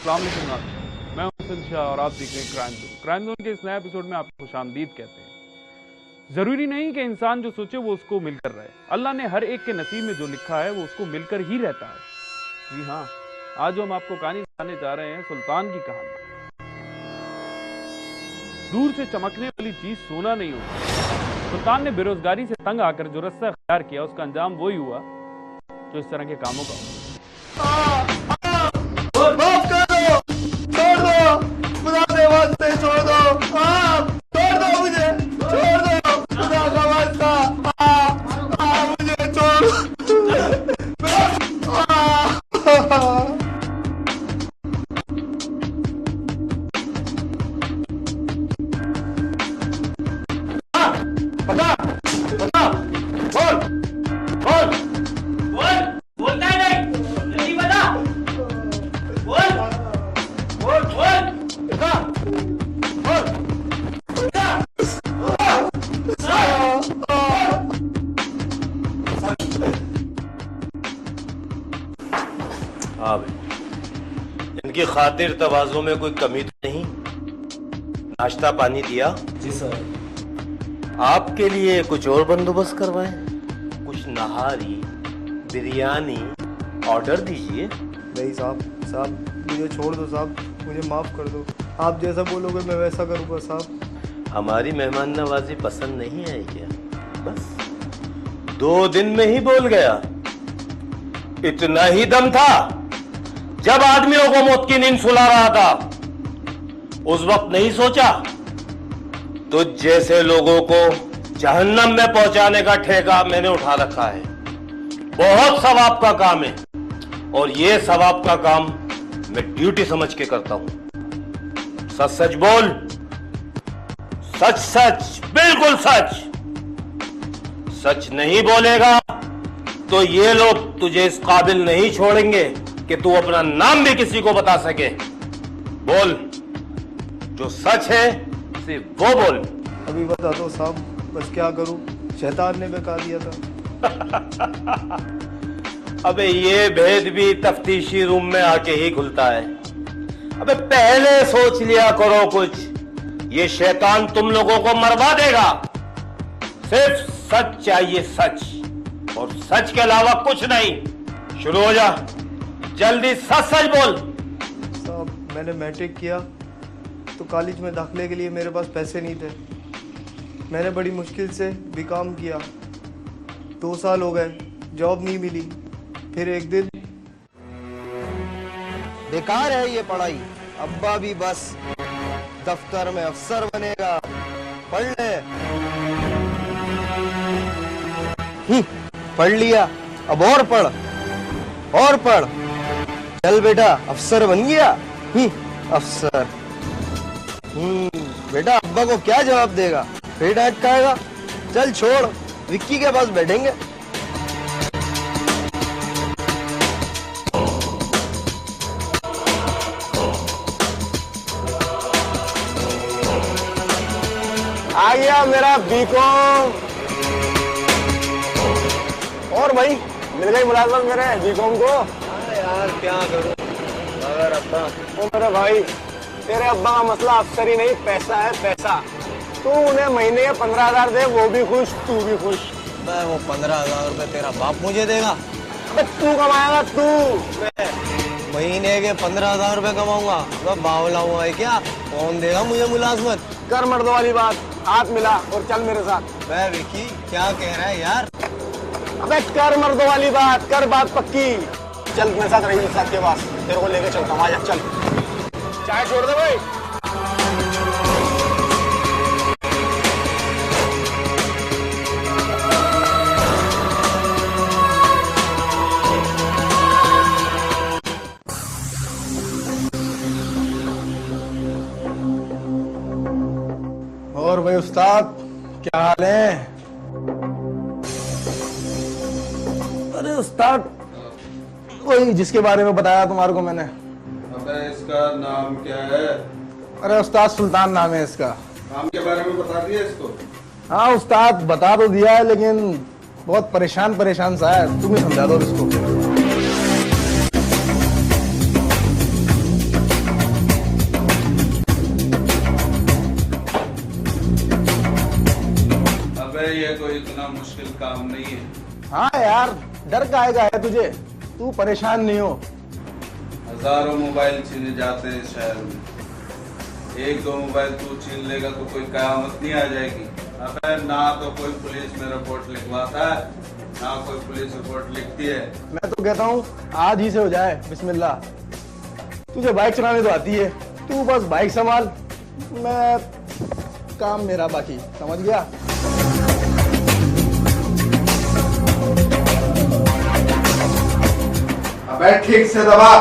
अस्सलाम वालेकुम नाज़रीन, मैं हूं सिंध शाह और आप देख रहे हैं क्राइम जोन। क्राइम जोन के इस नए एपिसोड में आपको खुशामदीद कहते हैं। जरूरी नहीं कि इंसान जो सोचे वो उसको मिलकर रहे। अल्लाह ने हर एक के नसीब में जो लिखा है वो उसको मिलकर ही रहता है। जी हाँ, आज जो हम आपको कहानी सुनाने जा रहे हैं सुल्तान की कहानी। दूर से चमकने वाली चीज सोना नहीं होती। सुल्तान ने बेरोजगारी से तंग आकर जो रास्ता अख्तियार किया उसका अंजाम वही हुआ जो इस तरह के कामों का हुआ। माफ कर दो, छोड़ दो, खुदा के वास्ते छोड़ दो, छोड़ दो मुझे, छोड़ दो, खुदा का वास्ता, मुझे छोड़ बता, बता, बोल, बोल, बोल, बोलता है नहीं, जल्दी बता, बोल, बोल, बोल, बता, बोल, बता, हाँ भाई, इनकी खातिर तवाज़ो में कोई कमी तो नहीं? नाश्ता पानी दिया? जी सर। आपके लिए कुछ और बंदोबस्त करवाएं? कुछ नहारी, बिरयानी ऑर्डर दीजिए। नहीं साहब मुझे छोड़ दो साहब, मुझे माफ कर दो। आप जैसा बोलोगे मैं वैसा करूँगा साहब। हमारी मेहमान नवाजी पसंद नहीं आई क्या? बस 2 दिन में ही बोल गया। इतना ही दम था जब आदमियों को मौत की नींद सुला रहा था, उस वक्त नहीं सोचा तो जैसे लोगों को जहन्नम में पहुंचाने का ठेका मैंने उठा रखा है। बहुत सवाब का काम है और ये सवाब का काम मैं ड्यूटी समझ के करता हूं। सच सच बोल, सच सच, बिल्कुल सच। सच नहीं बोलेगा तो ये लोग तुझे इस काबिल नहीं छोड़ेंगे कि तू अपना नाम भी किसी को बता सके। बोल, जो सच है सिर्फ वो बोल। अभी बता दो साहब, बस क्या करूँ, शैतान ने बता दिया था। अबे ये भेद भी तफ्तीशी रूम में आके ही खुलता है। अबे पहले सोच लिया करो कुछ, ये शैतान तुम लोगों को मरवा देगा। सिर्फ सच चाहिए, सच, और सच के अलावा कुछ नहीं। शुरू हो जा, जल्दी सच सच बोल। साहब मैंने मैट्रिक किया तो कॉलेज में दाखिले के लिए मेरे पास पैसे नहीं थे। मैंने बड़ी मुश्किल से बीकॉम किया, 2 साल हो गए, जॉब नहीं मिली। फिर एक दिन, बेकार है ये पढ़ाई, अब्बा भी बस दफ्तर में अफसर बनेगा, पढ़ ले। पढ़ लिया, अब और पढ़, और पढ़। चल बेटा अफसर बन गया, अफसर। बेटा अब्बा को क्या जवाब देगा, फिर डांट खाएगा। चल छोड़, विक्की के पास बैठेंगे। आ गया मेरा बीकॉम। और भाई मिल गई मुलाजमत मेरे बीकॉम को। यार क्या करूं, अगर अब्बा। ओ मेरे भाई, तेरे अब्बा का मसला अफसर ही नहीं, पैसा है पैसा। तू उन्हें महीने के 15,000 दे, वो भी खुश, तू भी खुश। मैं वो 15,000 रुपए तेरा बाप मुझे देगा? अबे तू कमाएगा तू। मैं महीने के 15,000 रुपए कमाऊंगा? वह बावला हुआ है क्या? कौन देगा मुझे मुलाजमत? कर मर्दों वाली बात, हाथ मिला और चल मेरे साथ। मैं विकी क्या कह रहा है यार? अबे कर मर्दों वाली बात, कर बात पक्की। चल मेरे साथ रही साहब के पास, तेरे को लेके चलता हूँ। आजा चल, चाय छोड़ दे भाई। और भाई उस्ताद क्या हाल है? अरे उस्ताद, वही जिसके बारे में बताया तुम्हारे को मैंने। अबे इसका नाम क्या है? अरे उस्ताद सुल्तान नाम है इसका। नाम के बारे में बता दिया इसको? हाँ उस्ताद बता तो दिया है, लेकिन बहुत परेशान सा है। तुम ही समझा दो इसको। काम नहीं है। हाँ यार, डर काहेगा है तुझे? तू परेशान नहीं हो। हजारों मोबाइल छीने जाते हैं शहर में, एक दो मोबाइल तू छीन लेगा तो कोई कयामत नहीं आ जाएगी। अबे ना तो कोई पुलिस में रिपोर्ट लिखवाता है, ना कोई पुलिस रिपोर्ट लिखती है। मैं तो कहता हूँ आज ही से हो जाए बिस्मिल्लाह। तुझे बाइक चलाने तो आती है, तू बस बाइक संभाल, मैं काम मेरा बाकी। समझ गया? अबे ठीक से दबा।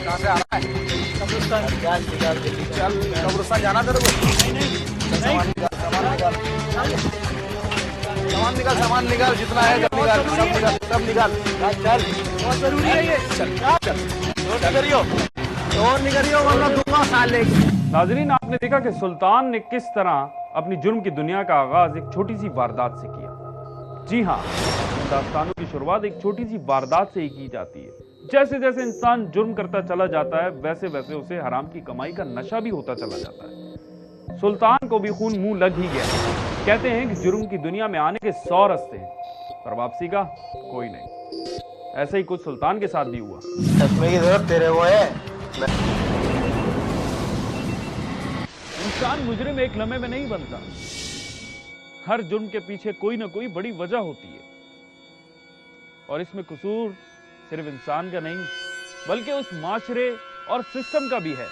कहाँ से आ रहा है? कब्रिस्तान जाना तेरे को? सामान निकाल, सामान निकाल, जितना है सब निकाल, सब निकाल। चल, बहुत जरूरी है ये। चल, और निकलियो वरना दूंगा साले। नाजरीन, आपने देखा कि सुल्तान ने किस तरह अपनी जुर्म की दुनिया का आगाज एक छोटी सी वारदात से किया। जी हाँ, दास्तानों की शुरुआत एक छोटी सी वारदात से ही की जाती है। जैसे जैसे इंसान जुर्म करता चला जाता है, वैसे वैसे उसे हराम की कमाई का नशा भी होता चला जाता है। सुल्तान को भी खून मुंह लग ही गया। कहते हैं कि जुर्म की दुनिया में आने के 100 रास्ते हैं, पर वापसी का कोई नहीं। ऐसा ही कुछ सुल्तान के साथ भी हुआ। चश्मे की जरूरत तेरे को है? इंसान मुजरिम एक लम्हे में नहीं बनता। हर जुर्म के पीछे कोई ना कोई बड़ी वजह होती है, और इसमें कसूर सिर्फ इंसान का नहीं, बल्कि उस माशरे और सिस्टम का भी है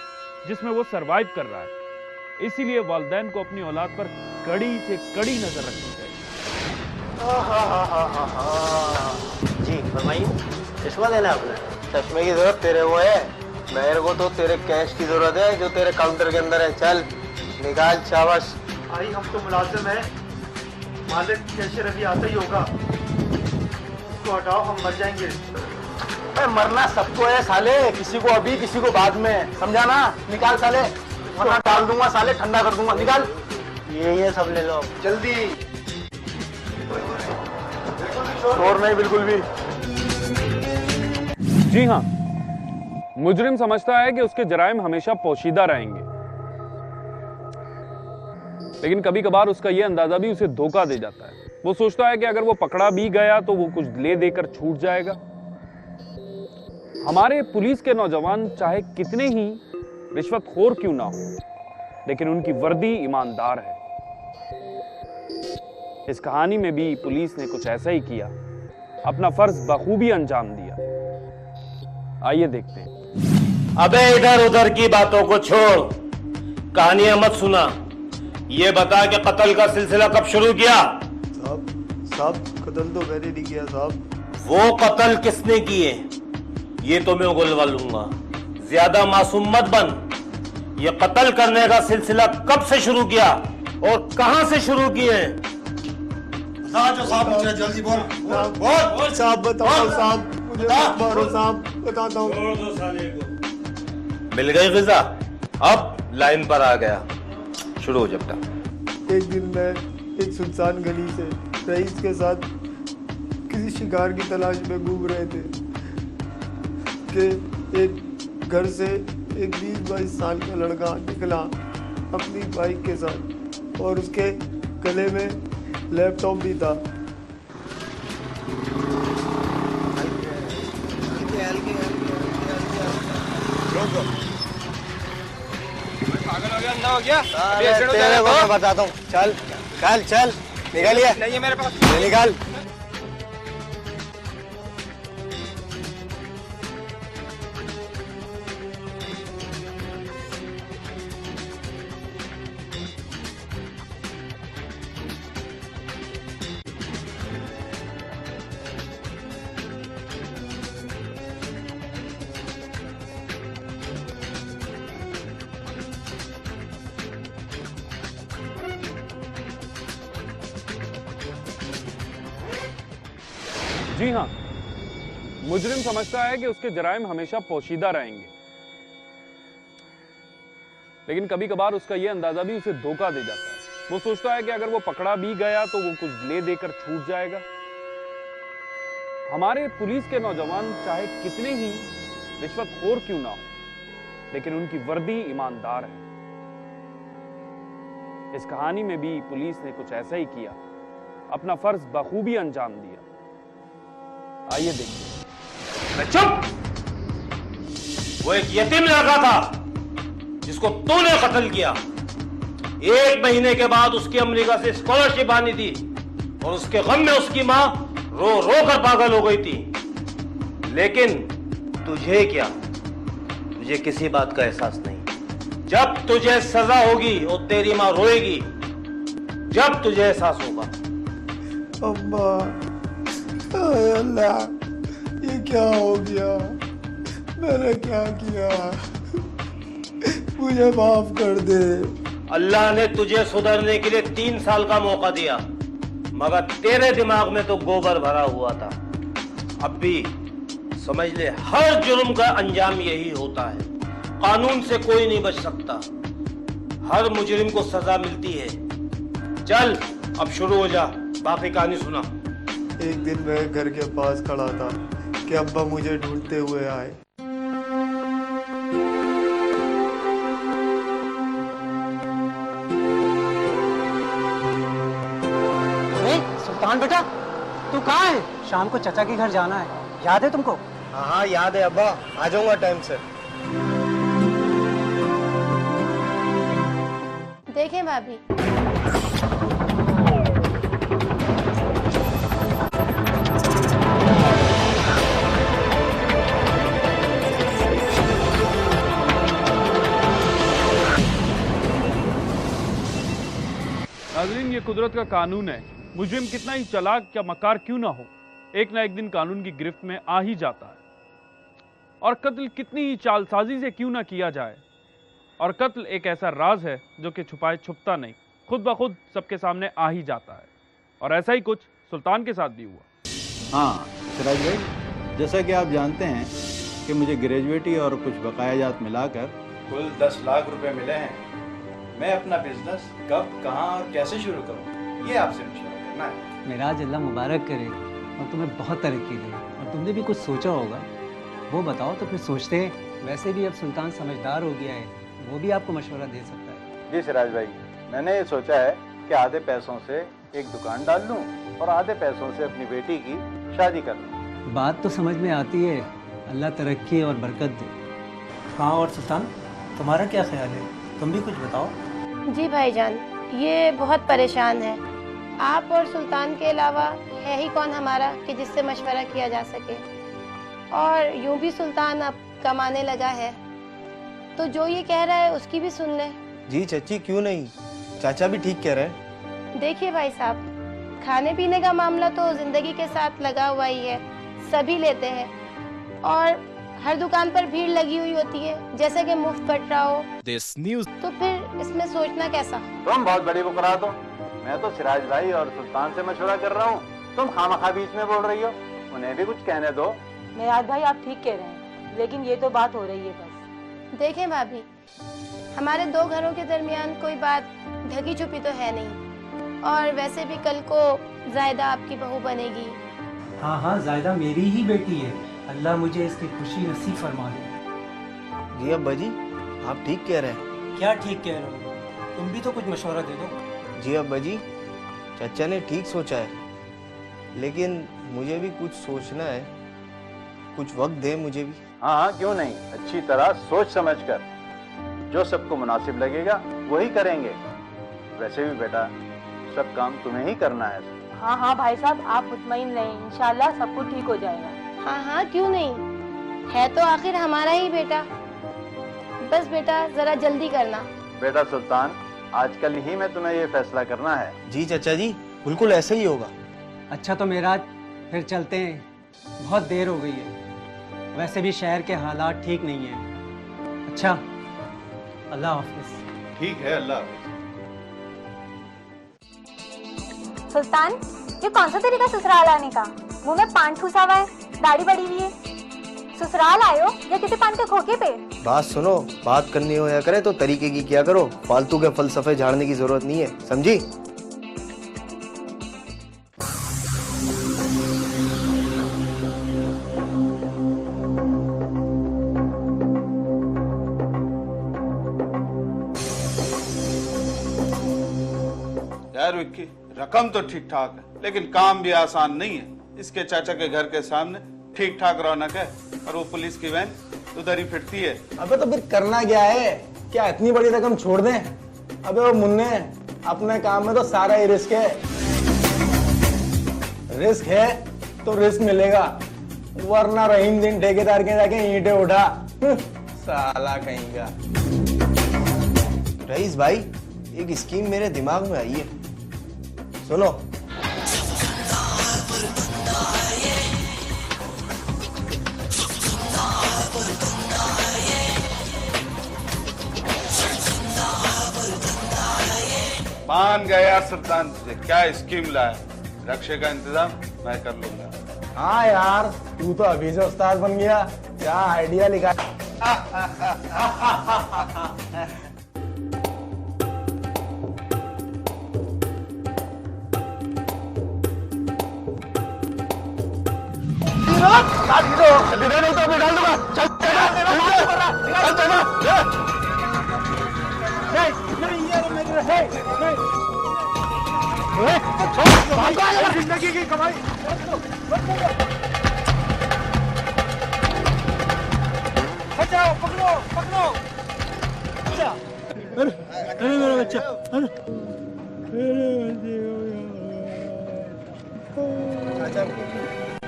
जिसमें वो सरवाइव कर रहा है। इसीलिए वालिदैन को अपनी औलाद पर कड़ी से कड़ी नजर रखनी चाहिए। जी फरमाइए, चश्मा देना है आपने? चश्मे की जरूरत तेरे को है? मेरे को तो तेरे कैश की जरूरत है जो तेरे काउंटर के अंदर है। चल निकाल, शाबाश। भाई हम तो मुलाजिम है, मालिक कैशियर अभी आता ही होगा, इसको हटाओ, हम मर जाएंगे। मरना सबको है साले, किसी को अभी किसी को बाद में, समझा ना? निकाल साले, वरना डाल दूंगा साले, ठंडा कर दूंगा। निकाल। ये सब ले लो जल्दी। शोर नहीं बिल्कुल भी। जी हाँ, मुजरिम समझता है कि उसके जराइम हमेशा पोशीदा रहेंगे, लेकिन कभी कभार उसका यह अंदाजा भी उसे धोखा दे जाता है। वो सोचता है कि अगर वो पकड़ा भी गया तो वो कुछ ले देकर छूट जाएगा। हमारे पुलिस के नौजवान चाहे कितने ही रिश्वतखोर क्यों ना हो, लेकिन उनकी वर्दी ईमानदार है। इस कहानी में भी पुलिस ने कुछ ऐसा ही किया, अपना फर्ज बखूबी अंजाम दिया। आइए देखते हैं। अबे इधर उधर की बातों को छोड़, कहानियां मत सुना। ये बता कि कत्ल का सिलसिला कब शुरू किया? साहब कत्ल तो मैंने नहीं किया साहब। वो कत्ल किसने किए ये तो मैं उगलवा लूंगा। ज्यादा मासूम मत बन। ये कत्ल करने का सिलसिला कब से शुरू किया और कहां से शुरू किए? जो साहब मुझे जल्दी बोल। बोल साहब, बताओ साहब, मुझे मत मारो साहब, बताता हूँ। मिल गई गिजा? अब लाइन पर आ गया, शुरू हो जब तक। एक दिन मैं एक सुनसान गली से रईस के साथ किसी शिकार की तलाश में घूम रहे थे कि एक घर से एक 20-22 साल का लड़का निकला अपनी बाइक के साथ, और उसके गले में लैपटॉप भी था। पागल हो गया, अंधा हो गया? तेरे को मैं बताता हूँ। चल चल चल, निकालिए। नहीं है मेरे पास। निकाल। जी हाँ, मुजरिम समझता है कि उसके जराइम हमेशा पोशीदा रहेंगे, लेकिन कभी कभार उसका यह अंदाजा भी उसे धोखा दे जाता है। वो सोचता है कि अगर वो पकड़ा भी गया तो वो कुछ ले देकर छूट जाएगा। हमारे पुलिस के नौजवान चाहे कितने ही रिश्वतखोर क्यों ना हो, लेकिन उनकी वर्दी ईमानदार है। इस कहानी में भी पुलिस ने कुछ ऐसा ही किया, अपना फर्ज बखूबी अंजाम दिया। आइए देखिए। चुप! वो एक यतीम लड़का था जिसको तूने कत्ल किया। 1 महीने के बाद उसकी अमेरिका से स्कॉलरशिप आनी थी और उसके गम में उसकी मां रो रो कर पागल हो गई थी। लेकिन तुझे क्या, तुझे किसी बात का एहसास नहीं। जब तुझे सजा होगी और तेरी मां रोएगी, जब तुझे एहसास होगा। अम्मा, हाय अल्लाह, ये क्या हो गया? मैंने क्या किया? मुझे माफ कर दे। अल्लाह ने तुझे सुधरने के लिए 3 साल का मौका दिया, मगर तेरे दिमाग में तो गोबर भरा हुआ था। अब भी समझ ले, हर जुर्म का अंजाम यही होता है। कानून से कोई नहीं बच सकता, हर मुजरिम को सजा मिलती है। चल अब शुरू हो जा, बाकी कहानी सुना। एक दिन मैं घर के पास खड़ा था कि अब्बा मुझे ढूंढते हुए आए। सुल्तान बेटा, तू कहाँ है? शाम को चचा के घर जाना है, याद है तुमको? हाँ याद है अब्बा, आ जाऊंगा टाइम से। देखें भाभी, नाज़रीन, ये कुदरत का कानून है। मुजरिम कितना ही चालाक या मकार क्यों ना हो, एक ना एक दिन कानून की गिरफ्त में आ ही जाता है। और कत्ल कितनी ही चालसाजी से क्यों ना किया जाए, और कत्ल एक ऐसा राज है जो कि छुपाए छुपता नहीं, खुद ब खुद सबके सामने आ ही जाता है। और ऐसा ही कुछ सुल्तान के साथ भी हुआ। हाँ सिराज भाई, जैसा कि आप जानते हैं कि मुझे ग्रेजुएटी और कुछ बकायाजात मिलाकर कुल 10 लाख रुपए मिले हैं। मैं अपना बिजनेस कब, कहाँ और कैसे शुरू करूँ, ये आपसे मशवरा करना है। मेराज अल्लाह मुबारक करे और तुम्हें बहुत तरक्की दे। और तुमने भी कुछ सोचा होगा, वो बताओ तो फिर सोचते हैं। वैसे भी अब सुल्तान समझदार हो गया है, वो भी आपको मशवरा दे सकता है। जी सिराज भाई, मैंने ये सोचा है कि आधे पैसों से एक दुकान डाल लूँ और आधे पैसों से अपनी बेटी की शादी कर लूँ। बात तो समझ में आती है, अल्लाह तरक्की और बरकत दे। हाँ, और सुल्तान तुम्हारा क्या ख्याल है, तुम भी कुछ बताओ। जी भाईजान, ये बहुत परेशान है। आप और सुल्तान के अलावा है ही कौन हमारा कि जिससे मशवरा किया जा सके। और यूं भी सुल्तान अब कमाने लगा है, तो जो ये कह रहा है उसकी भी सुन ले। जी चाची, क्यों नहीं, चाचा भी ठीक कह रहे हैं। देखिए भाई साहब, खाने पीने का मामला तो जिंदगी के साथ लगा हुआ ही है, सभी लेते हैं। और हर दुकान पर भीड़ लगी हुई होती है, जैसे कि मुफ्त बट रहा हो। तो फिर इसमें सोचना कैसा? तुम बहुत बड़ी बुकरा दो। मैं तो सिराज भाई और सुल्तान से मशवरा कर रहा हूँ, तुम खामखा बीच में बोल रही हो। उन्हें भी कुछ कहने दो। मेराज भाई आप ठीक कह रहे हैं, लेकिन ये तो बात हो रही है बस। देखें भाभी, हमारे 2 घरों के दरमियान कोई बात ढकी छुपी तो है नहीं। और वैसे भी कल को जायदा आपकी बहू बनेगी। हाँ हाँ, जायदा मेरी ही बेटी है, अल्लाह मुझे इसकी खुशी नसीब फरमा दे। जी अब्बा जी, आप ठीक कह रहे हैं। क्या ठीक कह रहे हो, तुम भी तो कुछ मशवरा दे दो। जी अब्बा जी, चाचा ने ठीक सोचा है, लेकिन मुझे भी कुछ सोचना है, कुछ वक्त दे मुझे भी। हाँ हाँ, क्यों नहीं, अच्छी तरह सोच समझ कर, जो सबको मुनासिब लगेगा वही करेंगे। वैसे भी बेटा, सब काम तुम्हें ही करना है। हाँ हाँ भाई साहब, आप मुतमईन रहें, इंशाल्लाह सब कुछ ठीक हो जाएगा। हाँ हाँ, क्यों नहीं, है तो आखिर हमारा ही बेटा। बस बेटा जरा जल्दी करना। बेटा सुल्तान, आजकल ही में तुम्हें ये फैसला करना है। जी चाचा जी, बिल्कुल ऐसे ही होगा। अच्छा तो मेराज, फिर चलते हैं, बहुत देर हो गई है। वैसे भी शहर के हालात ठीक नहीं है। अच्छा, अल्लाह हाफिज। ठीक है, अल्लाह हाफिज। सुल्तान, ये कौन सा तरीका ससुराल आने का? मुंह में पान ठूसा हुआ है, दाढ़ी बढ़ी हुई है। ससुराल आयो या किसी पान के खोखे पे? बात सुनो, बात करनी हो या करे तो तरीके की किया करो, फालतू के फलसफे झाड़ने की जरूरत नहीं है, समझी? खैर विक्की, रकम तो ठीक ठाक है लेकिन काम भी आसान नहीं है। इसके चाचा के घर के सामने ठीक ठाक रौनक है और वो पुलिस की वैन उधर ही फिरती है। अबे तो फिर करना क्या है? क्या इतनी बड़ी रकम छोड़ दें? अबे वो मुन्ने, अपने काम में तो सारा ही रिस्क है। रिस्क है तो रिस्क मिलेगा, वरना रहीम दिन ठेकेदार के जाके ईंटें उठा। साला कहीं का। रईस भाई, एक स्कीम मेरे दिमाग में आई है, सुनो। मान गया यार सुल्तान, तुझे क्या स्कीम लाया। रक्षे का इंतजाम मैं कर लूंगा। हाँ यार, तू तो अभी से उस्ताद बन गया। क्या आइडिया लिखा। नहीं तो अभी डाल दूंगा। चल जिंदगी की कमाई। बचाओ, पकड़ो पकड़ो। अरे मेरा बच्चा,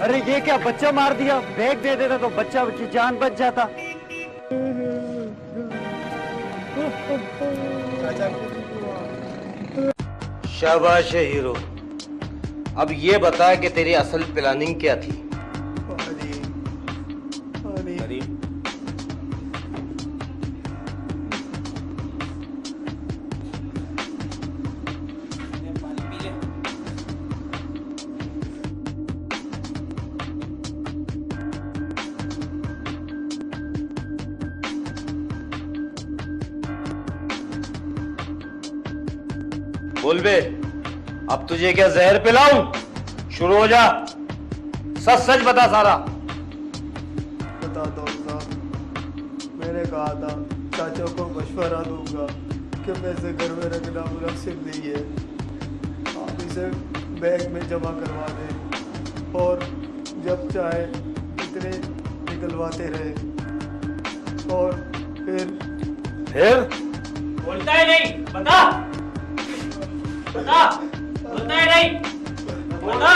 अरे ये क्या, बच्चा मार दिया? बैग दे देता तो बच्चा की जान बच जाता। शाबाश है हीरो। अब ये बता कि तेरी असल प्लानिंग क्या थी? करीम, बोल बे, अब तुझे क्या जहर पिलाऊं? शुरू हो जा, सच सच बता सारा। बता दो साहब, मैंने कहा था चाचा को मशवरा दूंगा कि पैसे घर में रखना मुनासिब नहीं है, आप इसे बैंक में जमा करवा दें और जब चाहे इतने निकलवाते रहे। और फिर बोलता है नहीं, बता बोलता है नहीं, बोला।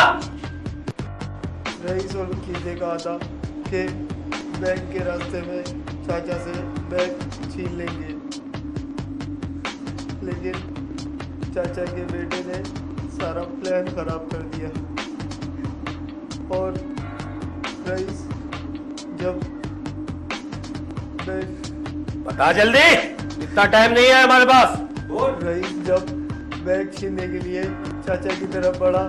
रईस और कीते कहा था कि बैंक के रास्ते में चाचा से बैग छीन लेंगे, लेकिन चाचा के बेटे ने सारा प्लान खराब कर दिया। और रईस जब बैग, बता जल्दी, इतना टाइम नहीं है हमारे पास। रईस जब बैग छीनने के लिए चाचा की तरफ बढ़ा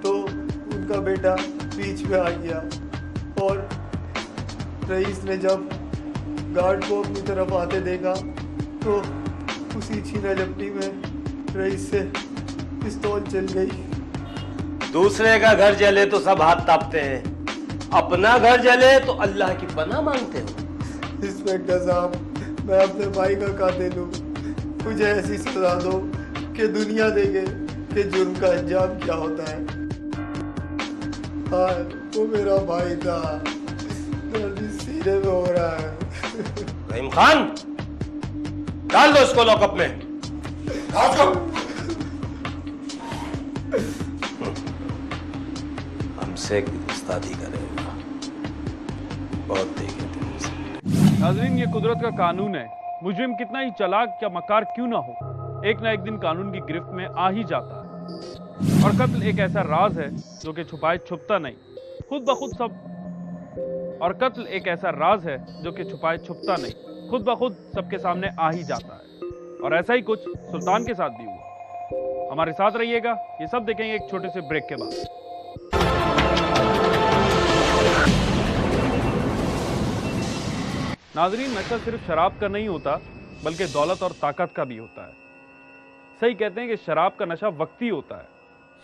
तो उनका बेटा बीच में आ गया और रईस ने जब गार्ड को अपनी तरफ आते देखा तो उसी छीना झपटी में रईस से पिस्तौल चल गई। दूसरे का घर जले तो सब हाथ तापते हैं, अपना घर जले तो अल्लाह की पनाह मांगते हो। इंस्पेक्टर साहब, मैं अपने भाई का कातिल हूँ, मुझे ऐसी सजा दो कि दुनिया देखे कि जुर्म का अंजाम क्या होता है। हाँ, वो मेरा भाई था, दर्द सीने में हो रहा है। रहीम खान, डाल दो इसको लॉकअप में। हमसे उस्तादी करेगा, बहुत देखे तुमसे। नाजरीन, ये कुदरत का कानून है। मुजरिम कितना ही चालाक या मकार क्यों ना हो, एक ना एक दिन कानून की गिरफ्त में आ ही जाता है। और कत्ल एक ऐसा राज है जो कि छुपाए छुपता नहीं, खुद ब खुद सब। और कत्ल एक ऐसा राज है जो कि छुपाए छुपता नहीं, खुद ब खुद सबके सामने आ ही जाता है। और ऐसा ही कुछ सुल्तान के साथ भी हुआ। हमारे साथ रहिएगा, ये सब देखेंगे एक छोटे से ब्रेक के बाद। नाजरीन, नशा सिर्फ शराब का नहीं होता बल्कि दौलत और ताकत का भी होता है। सही कहते हैं कि शराब का नशा वक्ती होता है।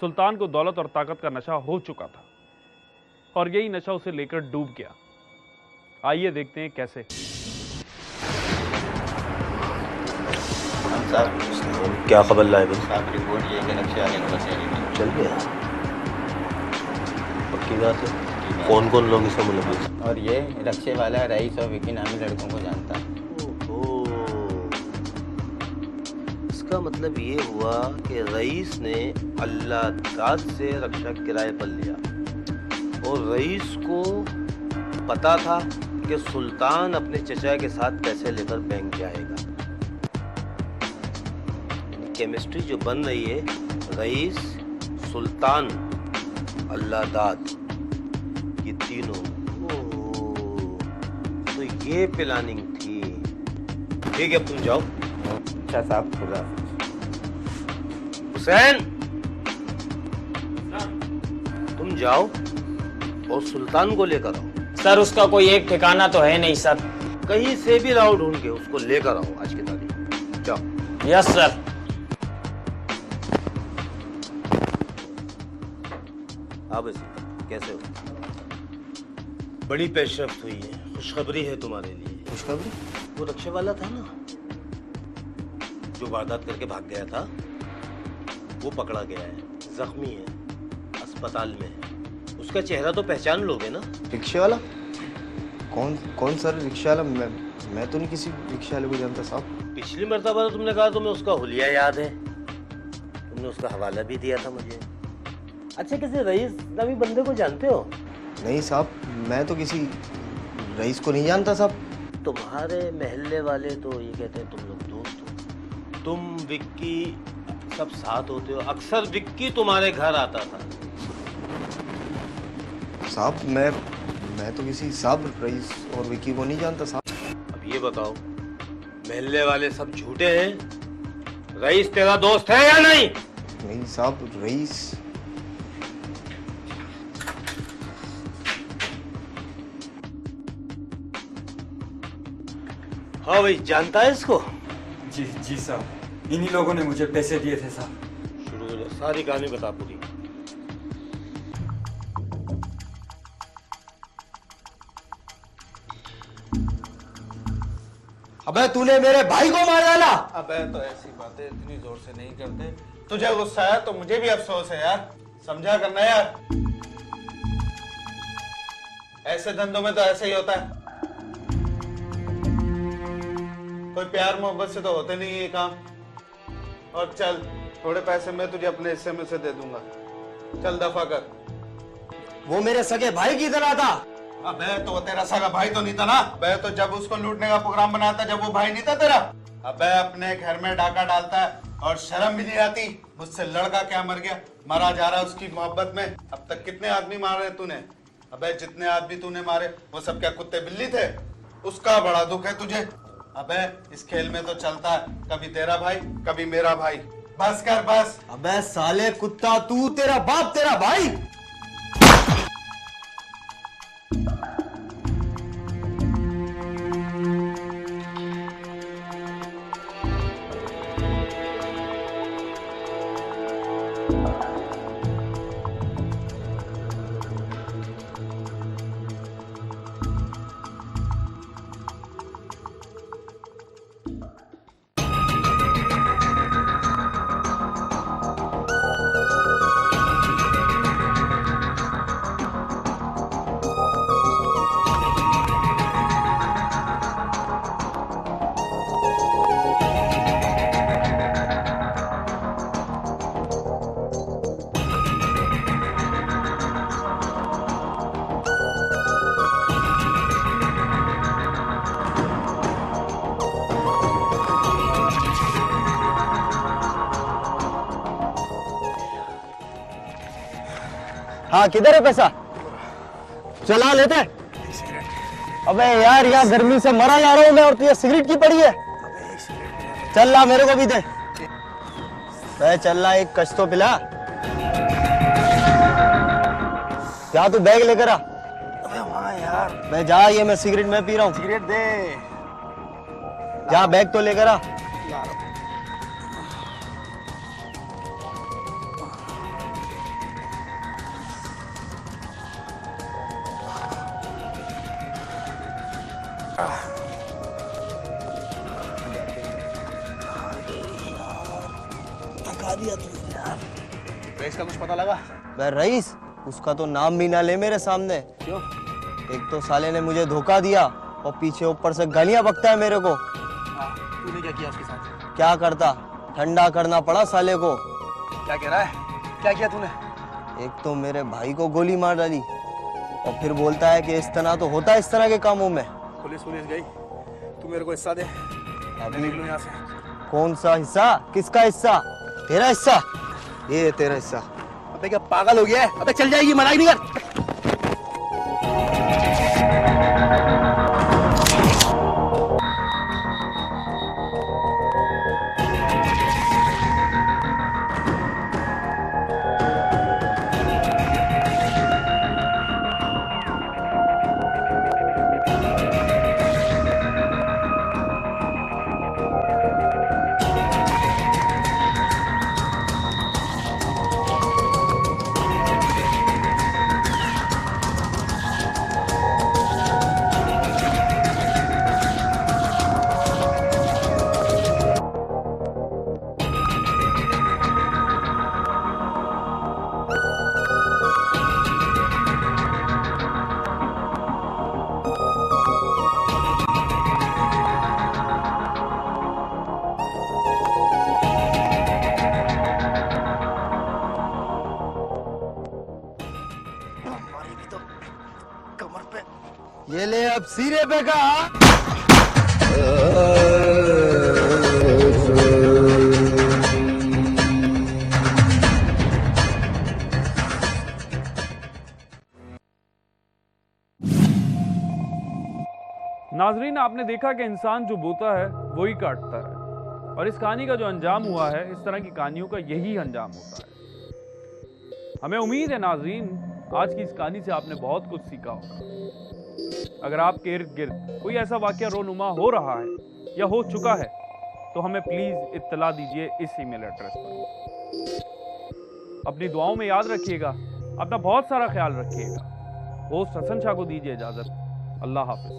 सुल्तान को दौलत और ताकत का नशा हो चुका था और यही नशा उसे लेकर डूब गया। आइए देखते हैं कैसे। साहब क्या खबर लाए भाई? साहब रिपोर्ट ये है कि रक्षा वाले को बचा लिया। चल गया, पक्की बात है। कौन कौन लोग इसमें मुलविस? और ये रक्षे वाला रईस और विकी नामी लड़कों को जानता है। इसका मतलब ये हुआ कि रईस ने अल्लाह दाद से रक्षा किराए पर लिया और रईस को पता था कि सुल्तान अपने चचा के साथ पैसे लेकर बैंक जाएगा। केमिस्ट्री जो बन रही है, रईस, सुल्तान, अल्लाह दाद, ये तीनों। तो ये प्लानिंग थी। ठीक है, अब तुम जाओ। अच्छा साहब, खुदा हुसैन, तुम जाओ और सुल्तान को लेकर आओ। सर उसका कोई एक ठिकाना तो है नहीं सर। कहीं से भी राव ढूंढ के उसको लेकर आओ आज की तारीख। जाओ। Yes sir. आप कैसे हो? बड़ी पेशरफ्त हुई है, खुशखबरी है तुम्हारे लिए। खुशखबरी? वो रक्षा वाला था ना जो वारदात करके भाग गया था, वो पकड़ा गया है, जख्मी है, अस्पताल में है। उसका चेहरा तो पहचान लोगे ना? रिक्शे वाला? कौन कौन सर रिक्शा वाला? मैं तो नहीं किसी रिक्शा वाले को जानता साहब। पिछली मर्तबा तो तुमने कहा तुम्हें उसका हुलिया याद है, तुमने उसका हवाला भी दिया था मुझे। अच्छा, किसी रईस नामी बंदे को जानते हो? नहीं साहब, मैं तो किसी रईस को नहीं जानता साहब। तुम्हारे महल्ले वाले तो ये कहते हैं तुम लोग दोस्त हो, तुम विक्की सब साथ होते हो। अक्सर विक्की तुम्हारे घर आता था। साहब मैं तो किसी साहब रईस और विक्की को नहीं जानता साहब। अब ये बताओ, महल्ले वाले सब झूठे हैं? रईस तेरा दोस्त है या नहीं? नहीं साहब, रईस हाँ भाई, जानता है इसको? जी जी साहब, इन्हीं लोगों ने मुझे पैसे दिए थे साहब। शुरू हो जा, सारी कहानी बता पूरी। अबे तूने मेरे भाई को मार डाला। अबे तो ऐसी बातें इतनी जोर से नहीं करते। तुझे गुस्सा है तो मुझे भी अफसोस है यार, समझा करना यार। ऐसे धंधों में तो ऐसे ही होता है, कोई प्यार मोहब्बत से तो होते नहीं ये काम। और चल, थोड़े पैसे मैं तुझे अपने हिस्से में से दे दूंगा, चल दफा कर। वो मेरे सगे भाई की तरह था। अबे तो वो तेरा सगा भाई तो नहीं था ना? अबे तो जब उसको लूटने का प्रोग्राम बनाता, जब वो भाई नहीं था तेरा? अबे अपने घर में डाका डालता है और शर्म भी नहीं आती। मुझसे लड़का क्या मर गया, मरा जा रहा उसकी मोहब्बत में। अब तक कितने आदमी मारे तूने? अबे जितने आदमी तूने मारे वो सब क्या कुत्ते बिल्ली थे? उसका बड़ा दुख है तुझे। अबे इस खेल में तो चलता है, कभी तेरा भाई कभी मेरा भाई। बस कर बस। अबे साले कुत्ता, तू, तेरा बाप, तेरा भाई। हाँ, किधर है पैसा? चला लेते। अबे यार, यहाँ गर्मी से मरा जा रहा हूँ मैं और तुझे सिगरेट की पड़ी है। चल ला, मेरे को भी दे। चल ला, एक कश तो पिला। क्या तू बैग लेकर आ। अबे वहाँ यार। मैं जा, ये मैं सिगरेट में पी रहा हूँ। सिगरेट दे। जा, बैग तो लेकर आ। रईस का कुछ पता लगा? मैं रईस? उसका तो नाम भी ना ले मेरे सामने। क्यों? एक तो साले ने मुझे धोखा दिया और पीछे ऊपर से गालियां बकता है मेरे को। तूने क्या किया उसके साथ? क्या करता, ठंडा करना पड़ा साले को। क्या कह रहा है? क्या किया तूने? एक तो मेरे भाई को गोली मार डाली और फिर बोलता है कि इस तरह तो होता है इस तरह के कामों में। पुलिस गई, तू मेरे को हिस्सा दे, अभी निकलूं यहाँ से। कौन सा हिस्सा? किसका हिस्सा? तेरा हिस्सा? ये तेरा हिस्सा। अबे क्या पागल हो गया है? अबे चल जाएगी, मना ही नहीं कर। ये ले अब सिरे पे का। नाजरीन, आपने देखा कि इंसान जो बोता है वो ही काटता है, और इस कहानी का जो अंजाम हुआ है, इस तरह की कहानियों का यही अंजाम होता है। हमें उम्मीद है नाजरीन, आज की इस कहानी से आपने बहुत कुछ सीखा होगा। अगर आपके इर्द गिर्द कोई ऐसा वाकया रोनुमा हो रहा है या हो चुका है तो हमें प्लीज इत्तला दीजिए इस ईमेल एड्रेस पर। अपनी दुआओं में याद रखिएगा, अपना बहुत सारा ख्याल रखिएगा। होस्ट हसन शाह को दीजिए इजाजत। अल्लाह हाफिज।